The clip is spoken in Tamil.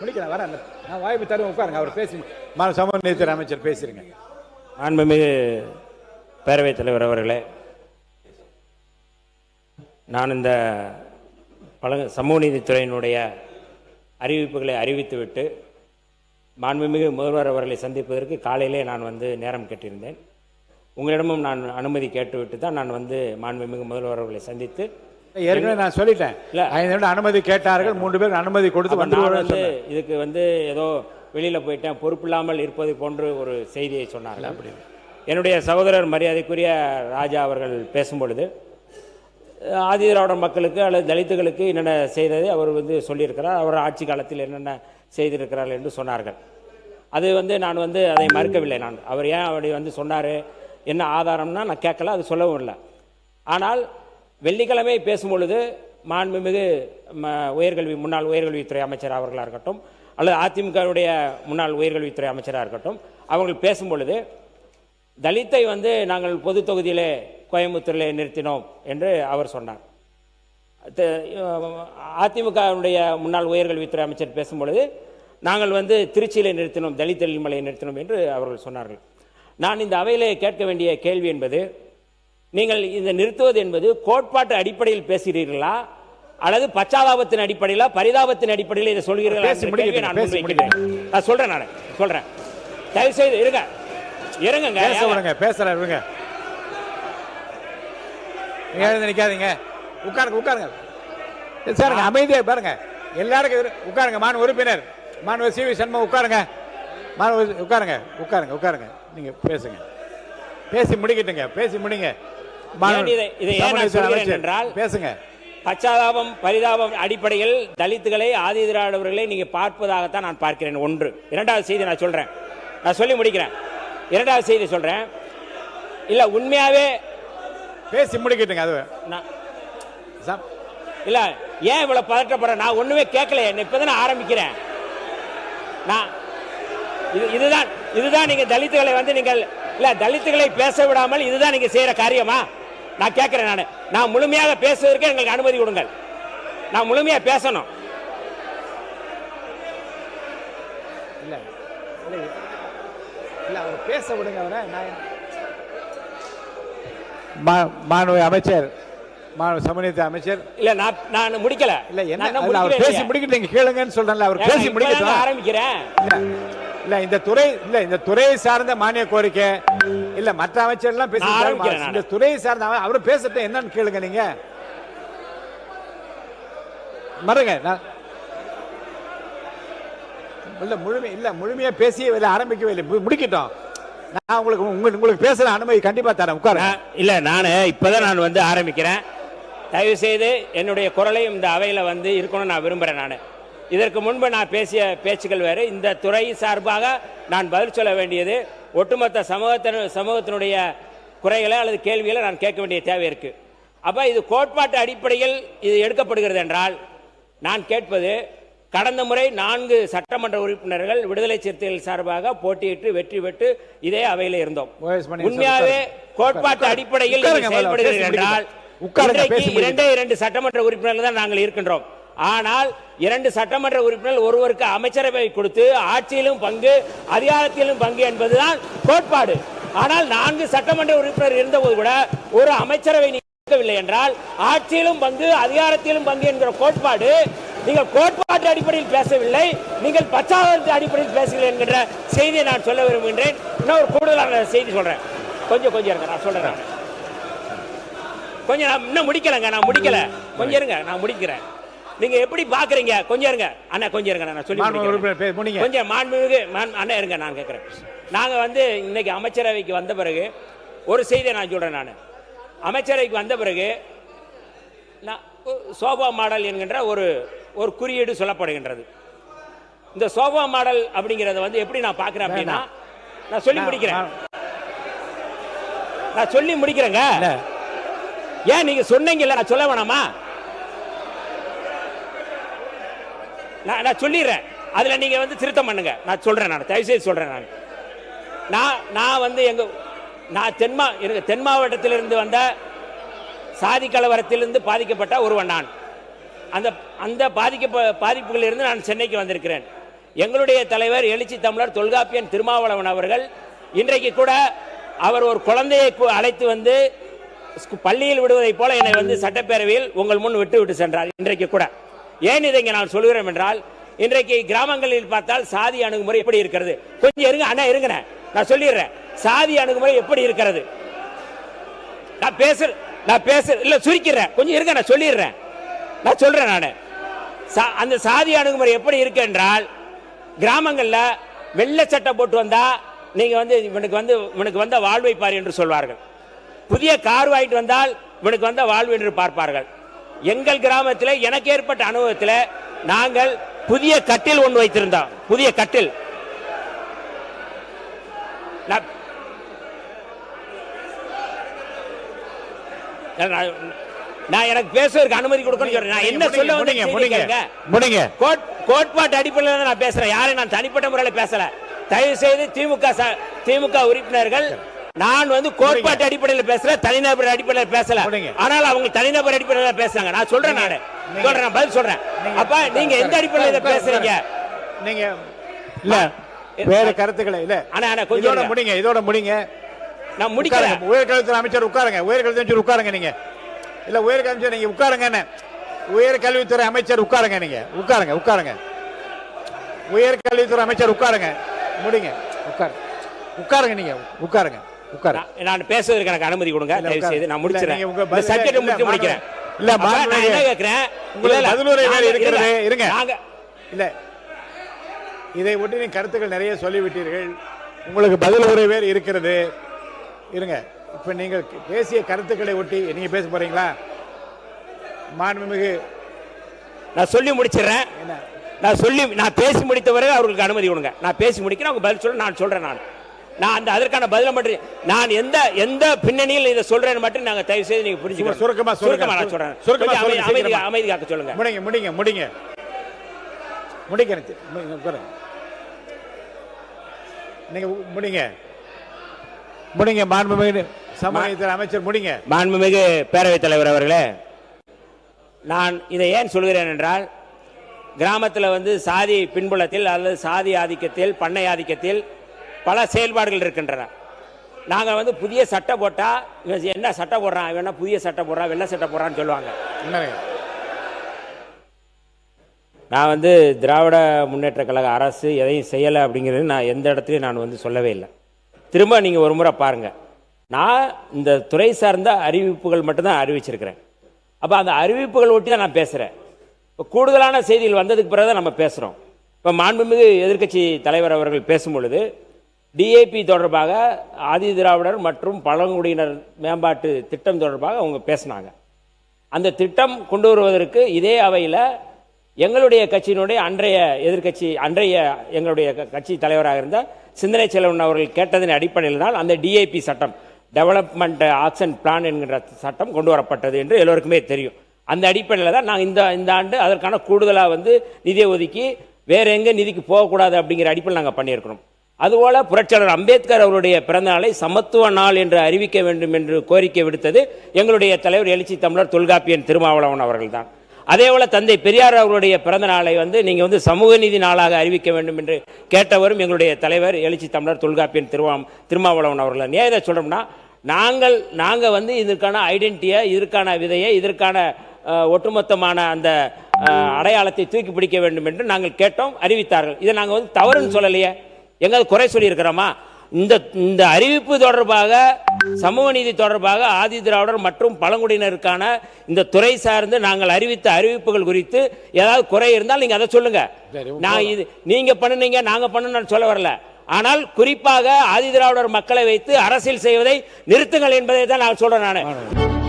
முடிக்கிறேன் வரேன். நான் வாய்ப்பு தருவேன், உட்காருங்க. அவர் பேசி சமூக நீதித்துறை அமைச்சர் பேசிருங்க. மாண்புமிகு பேரவைத் தலைவர் அவர்களே, நான் இந்த சமூக நீதித்துறையினுடைய அறிவிப்புகளை அறிவித்துவிட்டு மாண்புமிகு முதல்வர் அவர்களை சந்திப்பதற்கு காலையிலே நான் நேரம் கேட்டிருந்தேன். உங்களிடமும் நான் அனுமதி கேட்டுவிட்டு தான் நான் மாண்புமிகு முதல்வர் அவர்களை சந்தித்து ஏற்கனவே நான் சொல்லிட்டேன். இல்லை, 5 நிமிடம் அனுமதி கேட்டார்கள், 3 பேர் அனுமதி கொடுத்து இதுக்கு ஏதோ வெளியில் போயிட்டேன், பொறுப்பில்லாமல் இருப்பது போன்று ஒரு செய்தியை சொன்னார்கள். அப்படி என்னுடைய சகோதரர் மரியாதைக்குரிய ராஜா அவர்கள் பேசும்பொழுது ஆதி திராவிடர் மக்களுக்கு அல்லது தலித்துகளுக்கு என்னென்ன செய்ததை அவர் சொல்லியிருக்கிறார், அவர் ஆட்சி காலத்தில் என்னென்ன செய்திருக்கிறார்கள் என்று சொன்னார்கள். அது நான் அதை மறுக்கவில்லை. நான் அவர் ஏன் அப்படி சொன்னார், என்ன ஆதாரம்னா நான் கேட்கல, அது சொல்லவும் இல்லை. ஆனால் வெள்ளிக்கிழமை பேசும்பொழுது மாண்புமிகு முன்னாள் உயர்கல்வித்துறை அமைச்சர் அவர்களாக இருக்கட்டும் அல்லது அதிமுகவுடைய முன்னாள் உயர்கல்வித்துறை அமைச்சராக இருக்கட்டும், அவர்கள் பேசும்பொழுது தலித்தை நாங்கள் பொது தொகுதியிலே கோயம்புத்தூரில் நிறுத்தினோம் என்று அவர் சொன்னார். அதிமுகவுடைய முன்னாள் உயர்கல்வித்துறை அமைச்சர் பேசும்பொழுது நாங்கள் திருச்சியில் நிறுத்தினோம், தலித் எழில்மலையை நிறுத்தினோம் என்று அவர்கள் சொன்னார்கள். நான் இந்த அவையிலே கேட்க வேண்டிய கேள்வி என்பது, நீங்கள் இந்த நிறுத்துவது என்பது கோட்பாட்டு அடிப்படையில் பேசுகிறீர்களா அல்லது பச்சாதாபத்தின் அடிப்படையில பரிதாபத்தின் அடிப்படையில் இதை சொல்கிறீர்களா? நான் சொல்றேன், நான் சொல்றேன். தயவு செய்து இருங்க, இறங்குங்க, பேசுறேன். நினைக்காதீங்க, உட்காருங்க, உட்காருங்க சார், அமைதியா பாருங்க. எல்லாருக்கும் உட்காருங்க. மாணவ உறுப்பினர் மாணவர் சி வி சண்முகம் உட்காருங்க. மாணவர் உட்காருங்க, உட்காருங்க, உட்காருங்க. நீங்க பேசுங்க, பேசி முடிக்கிட்டுங்க, பேசி முடிங்க. பேசுங்க. பச்சாதாபம் பரிதாபம் அடிப்படையில் தலித்துகளை ஆதி திராவிடர்களை நீங்க பார்ப்பதாகத்தான் நான் பார்க்கிறேன். ஒன்று. இரண்டாவது செய்தி நான் சொல்றேன், நான் சொல்லி முடிக்கிறேன். இரண்டாவது செய்தி சொல்றேன். இல்ல உண்மையாவே பேசி முடிக்கிட்டுங்க. அது இல்ல, ஏன் இவ்வளவு பதற்றப்படுற? நான் ஒண்ணுமே கேட்கல, இப்பதான் ஆரம்பிக்கிறேன். நான் இதுதான் நீங்க தலித்துகளை நீங்கள் இல்ல தலித்துகளை பேச விடாமல் இதுதான் நீங்க செய்யற காரியமா? நான் கேட்கிறேன். நான் முழுமையாக பேசுவதற்கு எங்களுக்கு அனுமதி கொடுங்கள். நான் முழுமையா பேசணும். இல்ல இல்ல அவர் பேச விடுங்க. அவரை மாணவ அமைச்சர், மாணவ சமூக அமைச்சர். இல்ல நான் முடிக்கல. இல்ல என்ன அவர் பேசி முடிக்கிட்டு நீங்க கேளுங்கன்னு சொல்றேன்ல. அவர் பேசி முடிக்கட்டும், ஆரம்பிக்கிறேன். இல்ல இந்த துறையை சார்ந்த மானிய கோரிக்கை இல்ல மற்ற அமைச்சர் எல்லாம் பேசி இந்த துறையை சார்ந்த அவரு பேசட்டும், என்னன்னு கேளுங்க. நீங்க மறுங்க. முழுமையா பேசி ஆரம்பிக்கவே இல்லை, முடிக்கட்டும். நான் உங்களுக்கு பேசுற அனுமதி கண்டிப்பா தரேன், உட்காருங்க. இல்ல நானு இப்பதான் நான் ஆரம்பிக்கிறேன். தயவு செய்து என்னுடைய குரலையும் இந்த அவையில இருக்கணும்னு நான் விரும்புறேன். நான் இதற்கு முன்பு நான் பேசிய பேச்சுக்கள் வேறு. இந்த துறை சார்பாக நான் பதில் சொல்ல வேண்டியது ஒட்டுமொத்த சமூகத்தினுடைய குறைகளை அல்லது கேள்விகளை நான் கேட்க வேண்டிய தேவை இருக்கு. அப்ப இது கோட்பாட்டு அடிப்படையில் இது எடுக்கப்படுகிறது என்றால் நான் கேட்பது, கடந்த முறை 4 சட்டமன்ற உறுப்பினர்கள் விடுதலை சிறுத்தைகள் சார்பாக போட்டியிட்டு வெற்றி பெற்று இதே அவையில் இருந்தோம். உண்மையாவே கோட்பாட்டு அடிப்படையில் செயல்படுகிறது என்றால் 2 சட்டமன்ற உறுப்பினர்கள் தான் நாங்கள் இருக்கின்றோம். ஆனால் 2 சட்டமன்ற உறுப்பினர்கள் ஒருவருக்கு அமைச்சரவை கொடுத்து ஆட்சியிலும் பங்கு அதிகாரத்திலும் பங்கு என்பதுதான் கோட்பாடு. ஆனால் 4 சட்டமன்ற உறுப்பினர் இருந்தபோது கூட ஒரு அமைச்சரவை நீக்கவில்லை என்றால் ஆட்சியிலும் பங்கு அதிகாரத்திலும் பங்கு என்கிற கோட்பாடு, நீங்கள் கோட்பாட்டு அடிப்படையில் பேசவில்லை, நீங்கள் பச்சாதாபத்தின் அடிப்படையில் பேசுகிறீர்கள் என்கிற செய்தியை நான் சொல்ல விரும்புகின்றேன். இன்னொரு கூடுதலான செய்தி சொல்றேன். கொஞ்சம் இருங்க, நான் சொல்றேன். கொஞ்சம் நான் இன்னும் முடிக்கலங்க, நான் முடிக்கல. கொஞ்சம் இருங்க, நான் முடிக்கிறேன். நீங்க எப்படி பாக்குறீங்க? கொஞ்சம் இருங்க அண்ணா, கொஞ்சம் இருங்க, நான் சொல்லி கொஞ்சம் மாண்புமிகு அண்ணா இருங்க, நான் கேட்கிறேன். நாங்க இன்னைக்கு அமைச்சரவைக்கு வந்த பிறகு ஒரு செய்தியை நான் சொல்றேன். நான் அமைச்சரவைக்கு வந்த பிறகு சோபா மாடல் என்கின்ற ஒரு குறியீடு சொல்லப்படுகின்றது. இந்த சோபா மாடல் அப்படிங்கறத எப்படி நான் பாக்குறேன் அப்படின்னா, நான் சொல்லி முடிக்கிறேங்க. ஏன் நீங்க சொன்னீங்கல்ல, நான் சொல்ல வேணாமா? நான் சொல்லிடுறேன், அதுல நீங்க திருத்தம் பண்ணுங்க. நான் சொல்றேன், நான் தயவு செய்து சொல்றேன். நான் தென் மாவட்டத்திலிருந்து வந்த சாதி கலவரத்திலிருந்து பாதிக்கப்பட்ட ஒருவன். அந்த அந்த பாதிப்புகளிலிருந்து நான் சென்னைக்கு வந்திருக்கிறேன். எங்களுடைய தலைவர் எழுச்சி தமிழர் தொல்காப்பியன் திருமாவளவன் அவர்கள் இன்றைக்கு கூட அவர் ஒரு குழந்தையை அழைத்து வந்து பள்ளியில் விடுவதை போல என்னை வந்து சட்டப்பேரவையில் உங்கள் முன் விட்டு சென்றார். இன்றைக்கு கூட ஏன் இதை நான் சொல்கிறேன் என்றால், இன்றைக்கு கிராமங்களில் பார்த்தால் சாதி அணுகுமுறை எப்படி இருக்கிறது? கொஞ்சம் இருங்க அண்ணா, இருங்க, நான் சொல்லிடுறேன். சாதி அணுகுமுறை எப்படி இருக்கிறது? நான் பேச இல்ல, சுருக்கிறேன், கொஞ்சம் இருங்க, நான் சொல்லிடுறேன். நான் சொல்றேன். நான் அந்த சாதி அணுகுமுறை எப்படி இருக்கு என்றால், கிராமங்கள்ல வெள்ளை சட்டை போட்டு வந்தா நீங்க வந்து இவனுக்கு வந்த வாழ்வை பார் என்று சொல்வார்கள். புதிய கார் வாங்கிட்டு வந்தால் இவனுக்கு வந்த வாழ்வு என்று பார்ப்பார்கள். எங்கள் கிராமத்தில் எனக்கு ஏற்பட்ட அனுபவத்தில் நாங்கள் புதிய கட்டில் ஒன்று வைத்திருந்தோம். புதிய கட்டில். நான் எனக்கு பேசுவதற்கு அனுமதி கொடுக்கணும் சொல்றேன். நான் என்ன சொல்ல வந்தீங்க? கோட்பாட்டு அடிப்படையில் நான் பேசுறேன். யாரையும் நான் தனிப்பட்ட முறையில் பேசல. தயவு செய்து திமுக உறுப்பினர்கள், நான் வந்து கோட்பாட்டு அடிப்படையில் பேசுறேன், தனிநபர் அடிப்படையில் பேசல. ஆனால் அவங்க தனிநபர் அடிப்படையில் பேசுறாங்க. நான் சொல்றேன், நான் பதில் சொல்றேன். அப்ப நீங்க எந்த அடிப்படையில் இதை பேசுறீங்க? நீங்க இல்ல வேற கருத்துக்களை இல்ல. ஆனா கொஞ்சம் முடிங்க, இதோட முடிங்க. நான் முடிக்கிறேன். உயர்கல்வித்துறை அமைச்சர் உட்காருங்க. உயர்கல்வித்துறை உட்காருங்க. நீங்க இல்ல உயர்கல்வி நீங்க உட்காருங்க. உயர்கல்வித்துறை அமைச்சர் உட்காருங்க. நீங்க உட்காருங்க. உயர்கல்வித்துறை அமைச்சர் உட்காருங்க. முடிங்க. உட்காருங்க. நீங்க உட்காருங்க. நான் பேசுவதற்கு எனக்கு அனுமதி கொடுங்க. தயவு செய்து நான் முடிக்கிறேன். இந்த சப்ஜெக்ட் முடிக்கிறேன். இல்ல நான் என்ன கேக்குறேன், உங்களுக்கு பதிலுரை வேலை இருக்கிறது. இருங்க. இல்ல இதை ஒட்டி நீங்க கருத்துக்கள் நிறைய சொல்லிவிட்டீர்கள். உங்களுக்கு பதிலுரை வேறு இருக்கிறது. இருங்க. இப்ப நீங்கள் பேசிய கருத்துக்களை ஒட்டி நீங்க பேச போறீங்களா? மாண்புமிகு நான் சொல்லி முடிச்சிடுறேன். நான் பேசி முடித்த பிறகு அவர்களுக்கு அனுமதி கொடுங்க. நான் பேசி முடிக்கிறேன், அவங்க பதில் சொல்ல நான் சொல்றேன். நான் அதற்கான பதில மட்டும் நான் எந்த பின்னணியில் இதை சொல்றேன்னு மட்டும் நாங்க தயவு செய்து நீங்க புரிஞ்சுக்கணும். சுருக்கமா நான் சொல்றேன். அமைதி காக்க சொல்லுங்க. முடிங்க. நீங்க முடிங்க. மாண்புமிகு சமூகத்துறை அமைச்சர் முடிங்க. மாண்புமிகு பேரவைத் தலைவர் அவர்களே, நான் இதை ஏன் சொல்கிறேன் என்றால், கிராமத்தில் வந்து சாதி பின்புலத்தில் அல்லது சாதி ஆதிக்கத்தில், பண்ணை ஆதிக்கத்தில் பல செயல்பாடுகள் இருக்கின்றன. நாங்கள் வந்து புதிய சட்டை போட்டால் இவன் என்ன சட்டை போடுறான், இவன் என்ன புதிய சட்டை போடுறான், வெள்ளை சட்டை போடுறான்னு சொல்லுவாங்க. நான் வந்து திராவிட முன்னேற்ற கழக அரசு எதையும் செய்யலை அப்படிங்கிறது நான் எந்த இடத்துலையும் நான் வந்து சொல்லவே இல்லை. திரும்ப நீங்கள் ஒரு முறை பாருங்கள். நான் இந்த துறை சார்ந்த அறிவிப்புகள் மட்டும்தான் அறிவிச்சிருக்கிறேன். அப்போ அந்த அறிவிப்புகள் ஒட்டி தான் நான் பேசுகிறேன். இப்போ கூடுதலான செய்திகள் வந்ததுக்கு பிறகு தான் நம்ம பேசுகிறோம். இப்போ மாண்புமிகு எதிர்க்கட்சி தலைவர் அவர்கள் பேசும் பொழுது டிஏபி தொடர்பாக, ஆதி திராவிடர் மற்றும் பழங்குடியினர் மேம்பாட்டு திட்டம் தொடர்பாக அவங்க பேசினாங்க. அந்த திட்டம் கொண்டு வருவதற்கு இதே அவையில் எங்களுடைய கட்சியினுடைய அன்றைய எங்களுடைய கட்சி தலைவராக இருந்த சிந்தனை செல்வன் அவர்கள் கேட்டதன் அடிப்படையில் தான் அந்த டிஏபி சட்டம், டெவலப்மெண்ட் ஆக்ஷன் பிளான் என்கிற சட்டம் கொண்டு வரப்பட்டது என்று எல்லோருக்குமே தெரியும். அந்த அடிப்படையில் தான் நாங்கள் இந்த ஆண்டு அதற்கான கூடுதலாக வந்து நிதியை ஒதுக்கி வேற எங்கே நிதிக்கு போகக்கூடாது அப்படிங்கிற அடிப்படையில் நாங்கள் பண்ணியிருக்கிறோம். அதுபோல புரட்சியாளர் அம்பேத்கர் அவருடைய பிறந்த நாளை சமத்துவ நாள் என்று அறிவிக்க வேண்டும் என்று கோரிக்கை விடுத்தது எங்களுடைய தலைவர் எழுச்சி தமிழர் தொல்காப்பியன் திருமாவளவன் அவர்கள் தான். அதேபோல தந்தை பெரியார் அவர்களுடைய பிறந்த நாளை வந்து நீங்கள் வந்து சமூக நீதி நாளாக அறிவிக்க வேண்டும் என்று கேட்டவரும் எங்களுடைய தலைவர் எழுச்சி தமிழர் தொல்காப்பியன் திருமாவளவன் அவர்கள். ஏன் இதை சொல்கிறோம்னா, நாங்கள் வந்து இதற்கான ஐடென்டிட்டியை, இதற்கான விதையை, இதற்கான ஒட்டுமொத்தமான அந்த அடையாளத்தை தூக்கி பிடிக்க வேண்டும் என்று நாங்கள் கேட்டோம், அறிவித்தார்கள். இதை நாங்கள் வந்து தவறுன்னு சொல்லலையே, எங்காவது குறை சொல்லியிருக்கிறோமா? இந்த அறிவிப்பு தொடர்பாக, சமூக நீதி தொடர்பாக ஆதி திராவிடர் மற்றும் பழங்குடியினருக்கான இந்த துறை சார்ந்து நாங்கள் அறிவித்த அறிவிப்புகள் குறித்து ஏதாவது குறை இருந்தால் நீங்க அதை சொல்லுங்க. நான் இது நீங்க பண்ணுனீங்க நாங்க பண்ணணும் சொல்ல வரல. ஆனால் குறிப்பாக ஆதி திராவிடர் மக்களை வைத்து அரசியல் செய்வதை நிறுத்துங்கள் என்பதை தான் நான் சொல்றேன். நான்